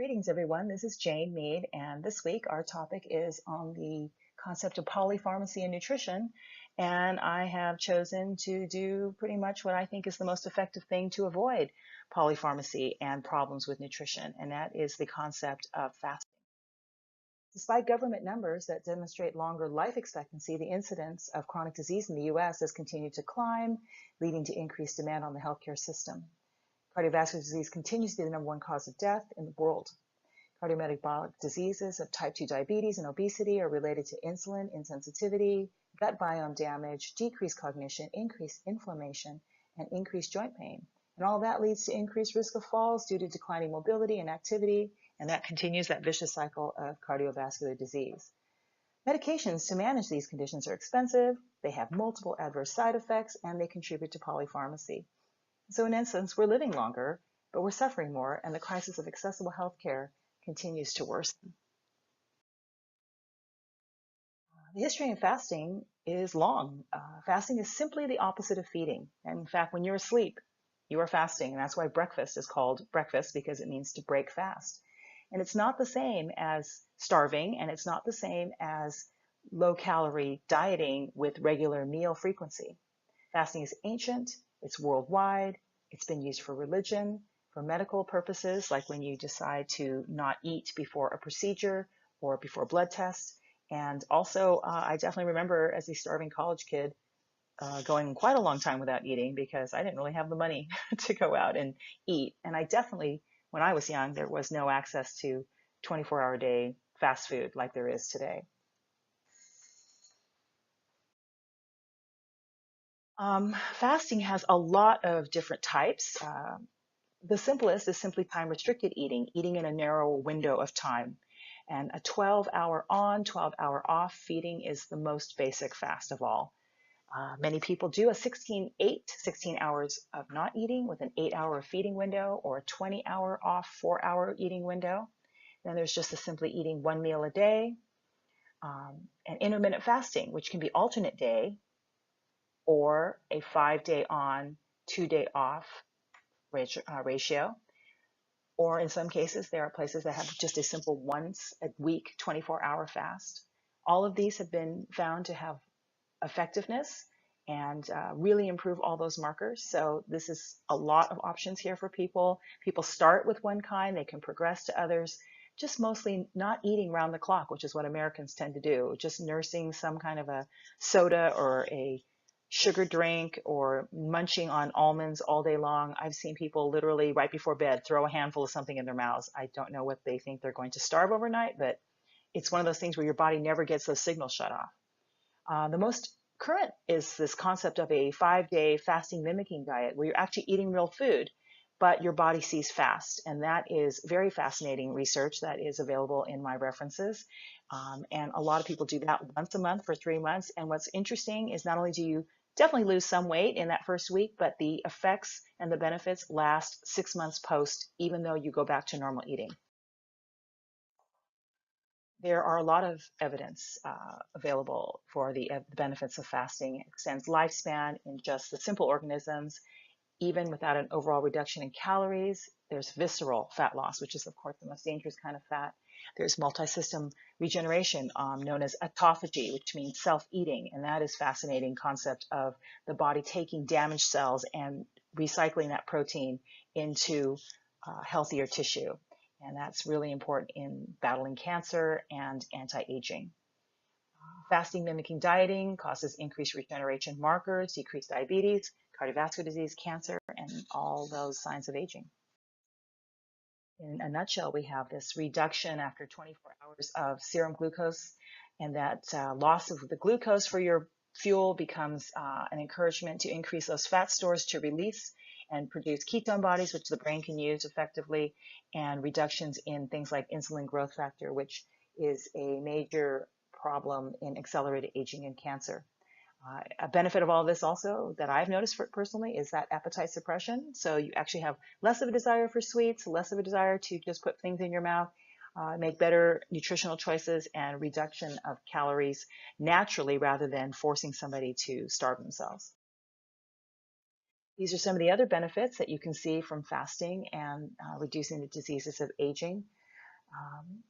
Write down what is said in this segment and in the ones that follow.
Greetings, everyone. This is Jane Mead, and this week our topic is on the concept of polypharmacy in nutrition. And I have chosen to do pretty much what I think is the most effective thing to avoid polypharmacy and problems with nutrition, and that is the concept of fasting. Despite government numbers that demonstrate longer life expectancy, the incidence of chronic disease in the U.S. has continued to climb, leading to increased demand on the healthcare system. Cardiovascular disease continues to be the number one cause of death in the world. Cardiometabolic diseases of type 2 diabetes and obesity are related to insulin insensitivity, gut biome damage, decreased cognition, increased inflammation, and increased joint pain. And all that leads to increased risk of falls due to declining mobility and activity, and that continues that vicious cycle of cardiovascular disease. Medications to manage these conditions are expensive, they have multiple adverse side effects, and they contribute to polypharmacy. So in essence, we're living longer, but we're suffering more, and the crisis of accessible health care continues to worsen. The history of fasting is long. Fasting is simply the opposite of feeding. And in fact, when you're asleep, you are fasting. And that's why breakfast is called breakfast, because it means to break fast. And it's not the same as starving, and it's not the same as low-calorie dieting with regular meal frequency. Fasting is ancient. It's worldwide. It's been used for religion, for medical purposes, like when you decide to not eat before a procedure or before a blood test. And also, I definitely remember as a starving college kid going quite a long time without eating because I didn't really have the money to go out and eat. And I definitely, when I was young, there was no access to 24-hour-a-day fast food like there is today. Fasting has a lot of different types. The simplest is simply time-restricted eating, eating in a narrow window of time. And a 12-hour on, 12-hour off feeding is the most basic fast of all. Many people do a 16 hours of not eating with an 8-hour feeding window, or a 20-hour off, 4-hour eating window. Then there's just the simply eating one meal a day, and intermittent fasting, which can be alternate day, or a 5-day on, 2-day off ratio. Or in some cases, there are places that have just a simple once a week, 24-hour fast. All of these have been found to have effectiveness and really improve all those markers. So this is a lot of options here for people. People start with one kind, they can progress to others, just mostly not eating round the clock, which is what Americans tend to do, just nursing some kind of a soda or a sugar drink or munching on almonds all day long. I've seen people literally right before bed throw a handful of something in their mouths. I don't know what they think they're going to starve overnight, but it's one of those things where your body never gets those signals shut off. The most current is this concept of a 5-day fasting mimicking diet where you're actually eating real food, but your body sees fast. And that is very fascinating research that is available in my references. And a lot of people do that once a month for 3 months. And what's interesting is not only do you definitely lose some weight in that first week, but the effects and the benefits last 6 months post, even though you go back to normal eating. There are a lot of evidence available for the benefits of fasting. It extends lifespan in just the simple organisms, even without an overall reduction in calories. There's visceral fat loss, which is, of course, the most dangerous kind of fat. There's multi-system regeneration, known as autophagy, which means self-eating. And that is a fascinating concept of the body taking damaged cells and recycling that protein into healthier tissue. And that's really important in battling cancer and anti-aging. Fasting mimicking dieting causes increased regeneration markers, decreased diabetes, cardiovascular disease, cancer, and all those signs of aging. In a nutshell, we have this reduction after 24 hours of serum glucose, and that loss of the glucose for your fuel becomes an encouragement to increase those fat stores to release and produce ketone bodies, which the brain can use effectively, and reductions in things like insulin growth factor, which is a major problem in accelerated aging and cancer. A benefit of all this also that I've noticed personally is that appetite suppression. So you actually have less of a desire for sweets, less of a desire to just put things in your mouth, make better nutritional choices, and reduction of calories naturally rather than forcing somebody to starve themselves. These are some of the other benefits that you can see from fasting and reducing the diseases of aging. Um,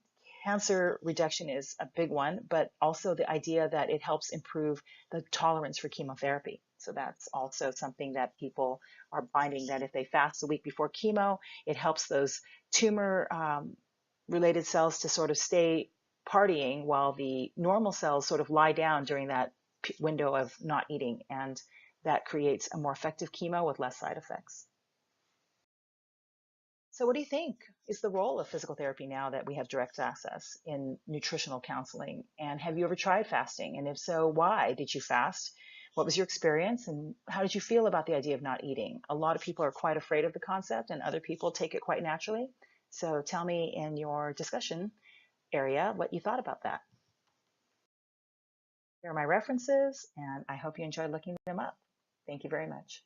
Cancer reduction is a big one, but also the idea that it helps improve the tolerance for chemotherapy. So that's also something that people are finding, that if they fast a week before chemo, it helps those tumor related cells to sort of stay partying while the normal cells sort of lie down during that window of not eating. And that creates a more effective chemo with less side effects. So, what do you think is the role of physical therapy now that we have direct access in nutritional counseling? And have you ever tried fasting? And if so, why did you fast? What was your experience? And how did you feel about the idea of not eating? A lot of people are quite afraid of the concept, and other people take it quite naturally. So, tell me in your discussion area what you thought about that. Here are my references, and I hope you enjoyed looking them up. Thank you very much.